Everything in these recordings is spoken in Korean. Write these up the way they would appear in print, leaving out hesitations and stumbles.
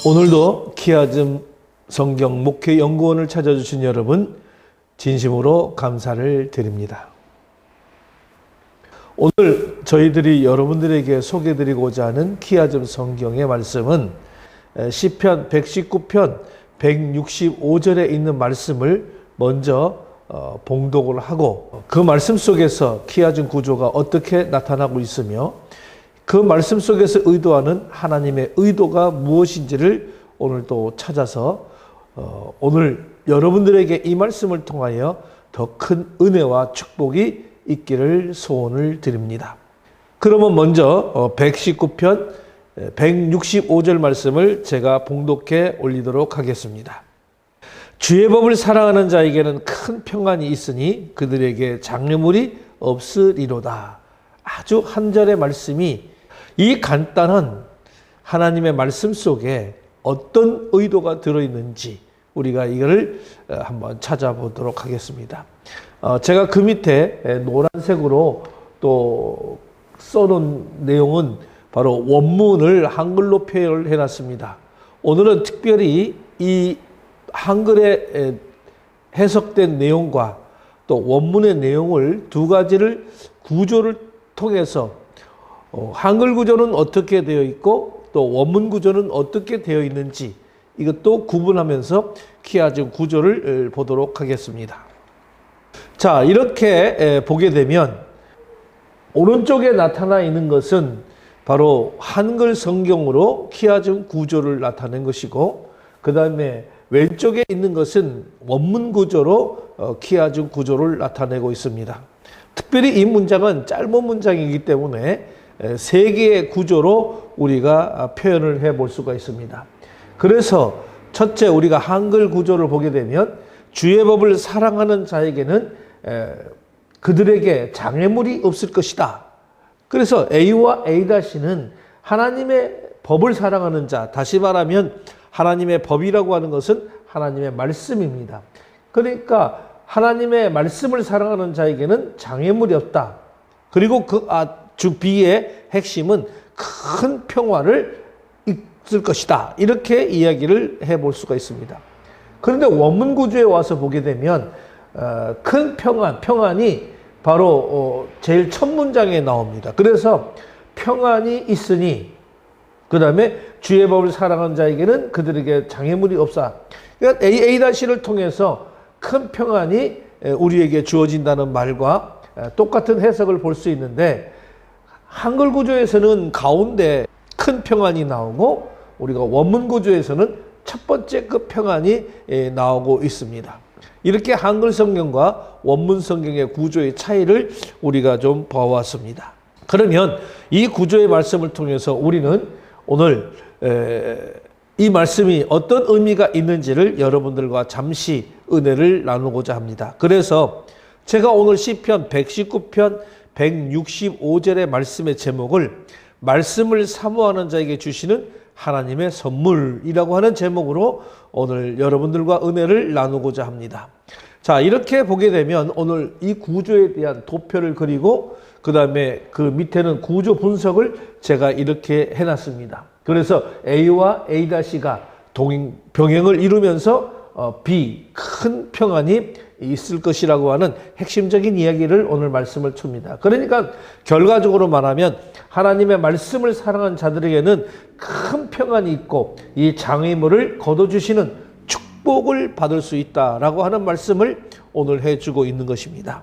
오늘도 키아즘 성경 목회 연구원을 찾아주신 여러분 진심으로 감사를 드립니다. 오늘 저희들이 여러분들에게 소개드리고자 하는 키아즘 성경의 말씀은 시편 119편 165절에 있는 말씀을 먼저 봉독을 하고 그 말씀 속에서 키아즘 구조가 어떻게 나타나고 있으며 그 말씀 속에서 의도하는 하나님의 의도가 무엇인지를 오늘 또 찾아서 오늘 여러분들에게 이 말씀을 통하여 더 큰 은혜와 축복이 있기를 소원을 드립니다. 그러면 먼저 119편 165절 말씀을 제가 봉독해 올리도록 하겠습니다. 주의 법을 사랑하는 자에게는 큰 평안이 있으니 그들에게 장애물이 없으리로다. 아주 한 절의 말씀이 이 간단한 하나님의 말씀 속에 어떤 의도가 들어있는지 우리가 이거를 한번 찾아보도록 하겠습니다. 제가 그 밑에 노란색으로 또 써놓은 내용은 바로 원문을 한글로 표현을 해놨습니다. 오늘은 특별히 이 한글에 해석된 내용과 또 원문의 내용을 두 가지를 구조를 통해서 한글 구조는 어떻게 되어 있고 또 원문 구조는 어떻게 되어 있는지 이것도 구분하면서 키아즘 구조를 보도록 하겠습니다. 자, 이렇게 보게 되면 오른쪽에 나타나 있는 것은 바로 한글 성경으로 키아즘 구조를 나타낸 것이고 그 다음에 왼쪽에 있는 것은 원문 구조로 키아즘 구조를 나타내고 있습니다. 특별히 이 문장은 짧은 문장이기 때문에 세 개의 구조로 우리가 표현을 해볼 수가 있습니다. 그래서 첫째 우리가 한글 구조를 보게 되면 주의 법을 사랑하는 자에게는 그들에게 장애물이 없을 것이다. 그래서 A와 A-는 하나님의 법을 사랑하는 자, 다시 말하면 하나님의 법이라고 하는 것은 하나님의 말씀입니다. 그러니까 하나님의 말씀을 사랑하는 자에게는 장애물이 없다. 그리고 주 B의 핵심은 큰 평화를 있을 것이다. 이렇게 이야기를 해볼 수가 있습니다. 그런데 원문 구조에 와서 보게 되면 큰 평안이 바로 제일 첫 문장에 나옵니다. 그래서 평안이 있으니 그 다음에 주의 법을 사랑하는 자에게는 그들에게 장애물이 없다. 그러니까 A-를 통해서 큰 평안이 우리에게 주어진다는 말과 똑같은 해석을 볼 수 있는데 한글 구조에서는 가운데 큰 평안이 나오고 우리가 원문 구조에서는 첫 번째 그 평안이 나오고 있습니다. 이렇게 한글 성경과 원문 성경의 구조의 차이를 우리가 좀 봐왔습니다. 그러면 이 구조의 말씀을 통해서 우리는 오늘 이 말씀이 어떤 의미가 있는지를 여러분들과 잠시 은혜를 나누고자 합니다. 그래서 제가 오늘 시편 119편 165절의 말씀의 제목을 말씀을 사모하는 자에게 주시는 하나님의 선물이라고 하는 제목으로 오늘 여러분들과 은혜를 나누고자 합니다. 자, 이렇게 보게 되면 오늘 이 구조에 대한 도표를 그리고 그 다음에 그 밑에는 구조 분석을 제가 이렇게 해놨습니다. 그래서 A와 A-가 병행을 이루면서 B, 큰 평안이 있을 것이라고 하는 핵심적인 이야기를 오늘 말씀을 춥니다. 그러니까 결과적으로 말하면 하나님의 말씀을 사랑한 자들에게는 큰 평안이 있고 이 장애물을 거둬주시는 축복을 받을 수 있다라고 하는 말씀을 오늘 해주고 있는 것입니다.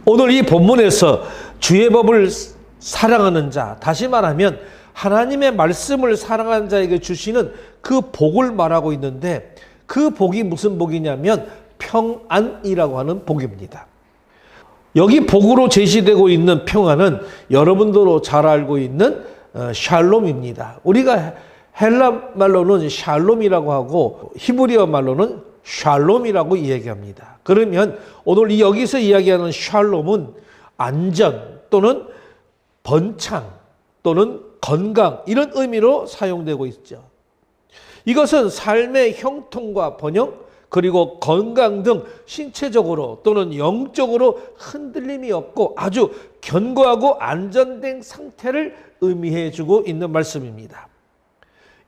오늘 이 본문에서 주의 법을 사랑하는 자, 다시 말하면 하나님의 말씀을 사랑하는 자에게 주시는 그 복을 말하고 있는데 그 복이 무슨 복이냐면 평안이라고 하는 복입니다. 여기 복으로 제시되고 있는 평안은 여러분들도 잘 알고 있는 샬롬입니다. 우리가 헬라 말로는 샬롬이라고 하고 히브리어 말로는 샬롬이라고 이야기합니다. 그러면 오늘 여기서 이야기하는 샬롬은 안전 또는 번창 또는 건강 이런 의미로 사용되고 있죠. 이것은 삶의 형통과 번영 그리고 건강 등 신체적으로 또는 영적으로 흔들림이 없고 아주 견고하고 안전된 상태를 의미해 주고 있는 말씀입니다.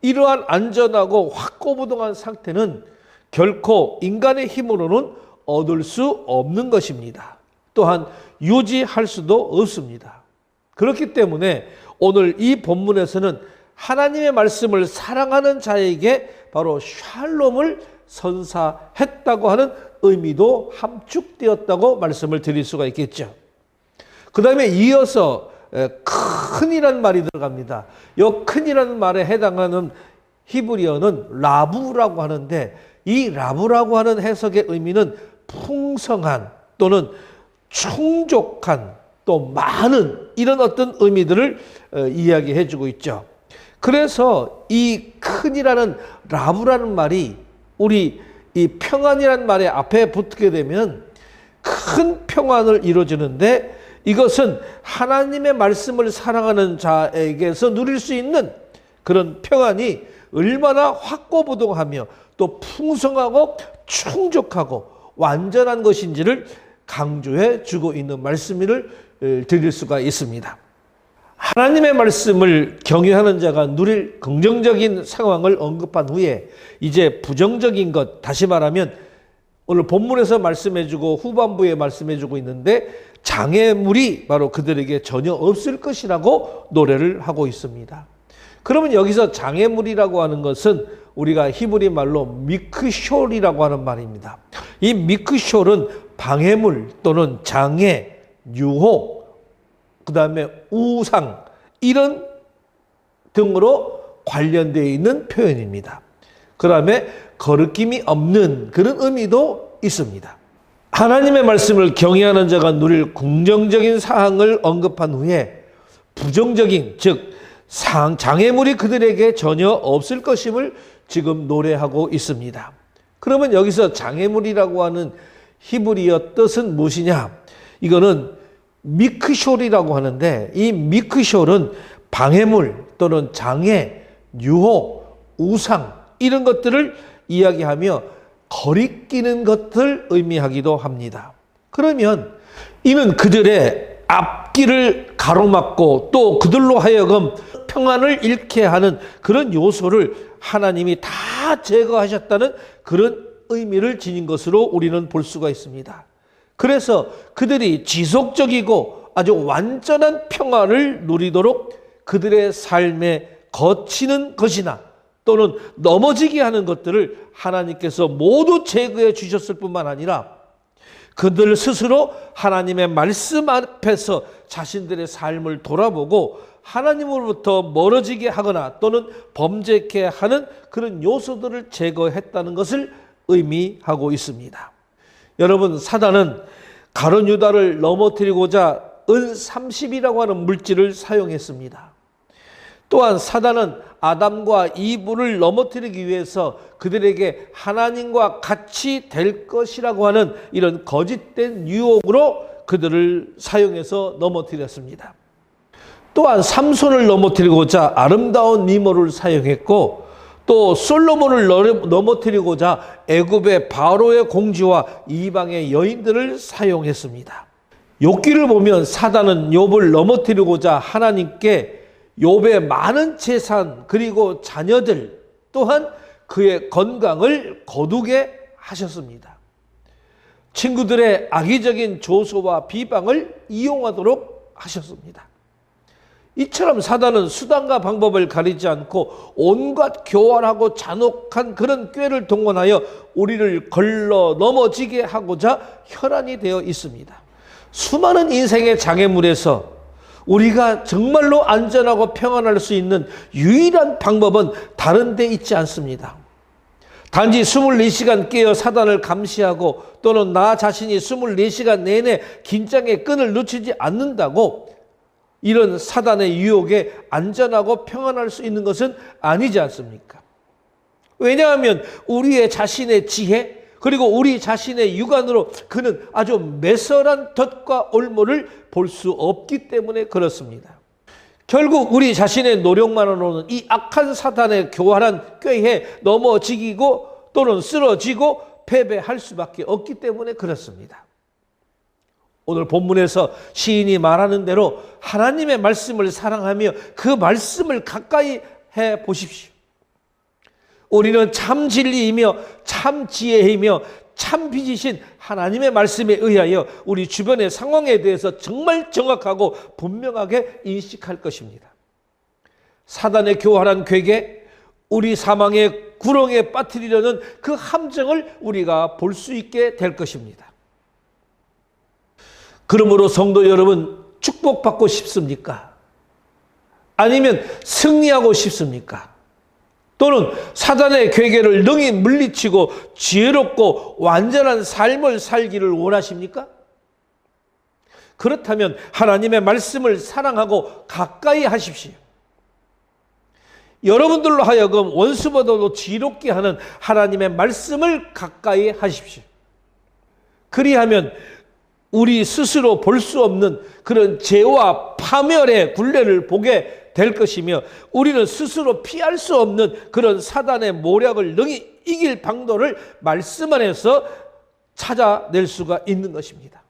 이러한 안전하고 확고부동한 상태는 결코 인간의 힘으로는 얻을 수 없는 것입니다. 또한 유지할 수도 없습니다. 그렇기 때문에 오늘 이 본문에서는 하나님의 말씀을 사랑하는 자에게 바로 샬롬을 선사했다고 하는 의미도 함축되었다고 말씀을 드릴 수가 있겠죠. 그 다음에 이어서 큰이라는 말이 들어갑니다. 이 큰이라는 말에 해당하는 히브리어는 라부라고 하는데, 이 라부라고 하는 해석의 의미는 풍성한 또는 충족한 또 많은 이런 어떤 의미들을 이야기해 주고 있죠. 그래서 이 큰이라는 라부라는 말이 우리 이 평안이라는 말에 앞에 붙게 되면 큰 평안을 이루어주는데, 이것은 하나님의 말씀을 사랑하는 자에게서 누릴 수 있는 그런 평안이 얼마나 확고부동하며 또 풍성하고 충족하고 완전한 것인지를 강조해 주고 있는 말씀을 드릴 수가 있습니다. 하나님의 말씀을 경외하는 자가 누릴 긍정적인 상황을 언급한 후에 이제 부정적인 것, 다시 말하면 오늘 본문에서 말씀해주고 후반부에 말씀해주고 있는데 장애물이 바로 그들에게 전혀 없을 것이라고 노래를 하고 있습니다. 그러면 여기서 장애물이라고 하는 것은 우리가 히브리 말로 미크숄이라고 하는 말입니다. 이 미크숄은 방해물 또는 장애, 유혹, 그 다음에 우상 이런 등으로 관련되어 있는 표현입니다. 그 다음에 거리낌이 없는 그런 의미도 있습니다. 하나님의 말씀을 경외하는 자가 누릴 긍정적인 사항을 언급한 후에 부정적인, 즉 장애물이 그들에게 전혀 없을 것임을 지금 노래하고 있습니다. 그러면 여기서 장애물이라고 하는 히브리어 뜻은 무엇이냐? 이거는 미크숄이라고 하는데, 이 미크숄은 방해물 또는 장애, 유혹, 우상 이런 것들을 이야기하며 거리끼는 것을 의미하기도 합니다. 그러면 이는 그들의 앞길을 가로막고 또 그들로 하여금 평안을 잃게 하는 그런 요소를 하나님이 다 제거하셨다는 그런 의미를 지닌 것으로 우리는 볼 수가 있습니다. 그래서 그들이 지속적이고 아주 완전한 평안을 누리도록 그들의 삶에 거치는 것이나 또는 넘어지게 하는 것들을 하나님께서 모두 제거해 주셨을 뿐만 아니라 그들 스스로 하나님의 말씀 앞에서 자신들의 삶을 돌아보고 하나님으로부터 멀어지게 하거나 또는 범죄케 하는 그런 요소들을 제거했다는 것을 의미하고 있습니다. 여러분, 사단은 가룟 유다를 넘어뜨리고자 은30이라고 하는 물질을 사용했습니다. 또한 사단은 아담과 이브를 넘어뜨리기 위해서 그들에게 하나님과 같이 될 것이라고 하는 이런 거짓된 유혹으로 그들을 사용해서 넘어뜨렸습니다. 또한 삼손을 넘어뜨리고자 아름다운 미모를 사용했고, 또 솔로몬을 넘어뜨리고자 애굽의 바로의 공주와 이방의 여인들을 사용했습니다. 욥기를 보면 사단은 욥을 넘어뜨리고자 하나님께 욥의 많은 재산 그리고 자녀들 또한 그의 건강을 거두게 하셨습니다. 친구들의 악의적인 조소와 비방을 이용하도록 하셨습니다. 이처럼 사단은 수단과 방법을 가리지 않고 온갖 교활하고 잔혹한 그런 꾀를 동원하여 우리를 걸러 넘어지게 하고자 혈안이 되어 있습니다. 수많은 인생의 장애물에서 우리가 정말로 안전하고 평안할 수 있는 유일한 방법은 다른 데 있지 않습니다. 단지 24시간 깨어 사단을 감시하고 또는 나 자신이 24시간 내내 긴장의 끈을 놓치지 않는다고 이런 사단의 유혹에 안전하고 평안할 수 있는 것은 아니지 않습니까? 왜냐하면 우리의 자신의 지혜 그리고 우리 자신의 육안으로 그는 아주 매설한 덫과 올모를 볼 수 없기 때문에 그렇습니다. 결국 우리 자신의 노력만으로는 이 악한 사단의 교활한 꾀에 넘어지고 또는 쓰러지고 패배할 수밖에 없기 때문에 그렇습니다. 오늘 본문에서 시인이 말하는 대로 하나님의 말씀을 사랑하며 그 말씀을 가까이 해 보십시오. 우리는 참 진리이며 참 지혜이며 참 빛이신 하나님의 말씀에 의하여 우리 주변의 상황에 대해서 정말 정확하고 분명하게 인식할 것입니다. 사단의 교활한 괴계, 우리 사망의 구렁에 빠뜨리려는 그 함정을 우리가 볼 수 있게 될 것입니다. 그러므로 성도 여러분, 축복받고 싶습니까? 아니면 승리하고 싶습니까? 또는 사단의 괴계를 능히 물리치고 지혜롭고 완전한 삶을 살기를 원하십니까? 그렇다면 하나님의 말씀을 사랑하고 가까이 하십시오. 여러분들로 하여금 원수보다도 지혜롭게 하는 하나님의 말씀을 가까이 하십시오. 그리하면 우리 스스로 볼 수 없는 그런 죄와 파멸의 굴레를 보게 될 것이며 우리는 스스로 피할 수 없는 그런 사단의 모략을 능히 이길 방도를 말씀 안에서 찾아낼 수가 있는 것입니다.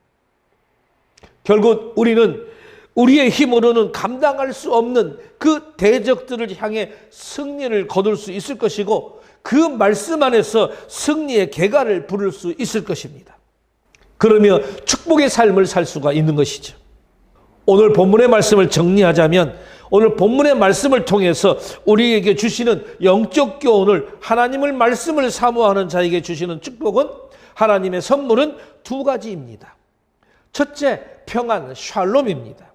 결국 우리는 우리의 힘으로는 감당할 수 없는 그 대적들을 향해 승리를 거둘 수 있을 것이고 그 말씀 안에서 승리의 계가를 부를 수 있을 것입니다. 그러며 축복의 삶을 살 수가 있는 것이죠. 오늘 본문의 말씀을 정리하자면 오늘 본문의 말씀을 통해서 우리에게 주시는 영적 교훈을 하나님의 말씀을 사모하는 자에게 주시는 축복은 하나님의 선물은 두 가지입니다. 첫째, 평안, 샬롬입니다.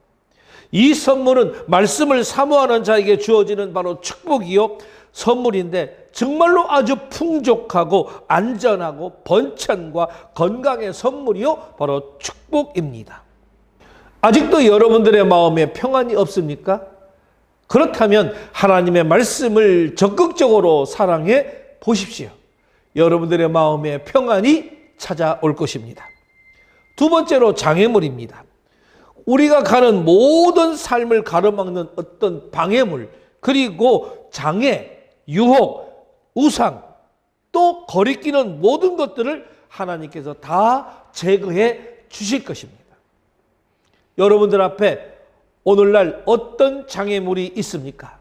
이 선물은 말씀을 사모하는 자에게 주어지는 바로 축복이요 선물인데 정말로 아주 풍족하고 안전하고 번창과 건강의 선물이요 바로 축복입니다. 아직도 여러분들의 마음에 평안이 없습니까? 그렇다면 하나님의 말씀을 적극적으로 사랑해 보십시오. 여러분들의 마음에 평안이 찾아올 것입니다. 두 번째로 장애물입니다. 우리가 가는 모든 삶을 가로막는 어떤 방해물, 그리고 장애, 유혹, 우상, 또 거리끼는 모든 것들을 하나님께서 다 제거해 주실 것입니다. 여러분들 앞에 오늘날 어떤 장애물이 있습니까?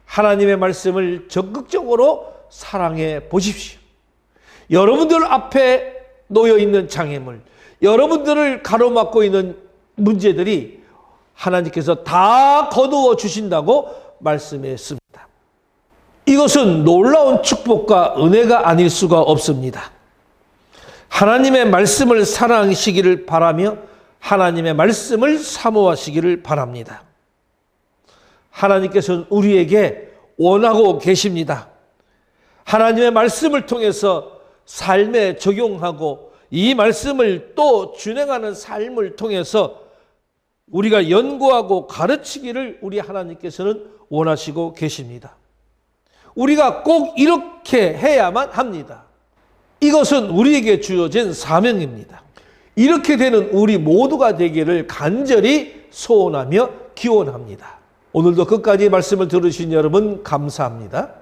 하나님의 말씀을 적극적으로 사랑해 보십시오. 여러분들 앞에 놓여 있는 장애물, 여러분들을 가로막고 있는 문제들이 하나님께서 다 거두어 주신다고 말씀했습니다. 이것은 놀라운 축복과 은혜가 아닐 수가 없습니다. 하나님의 말씀을 사랑하시기를 바라며 하나님의 말씀을 사모하시기를 바랍니다. 하나님께서는 우리에게 원하고 계십니다. 하나님의 말씀을 통해서 삶에 적용하고 이 말씀을 또 준행하는 삶을 통해서 우리가 연구하고 가르치기를 우리 하나님께서는 원하시고 계십니다. 우리가 꼭 이렇게 해야만 합니다. 이것은 우리에게 주어진 사명입니다. 이렇게 되는 우리 모두가 되기를 간절히 소원하며 기원합니다. 오늘도 끝까지 말씀을 들으신 여러분 감사합니다.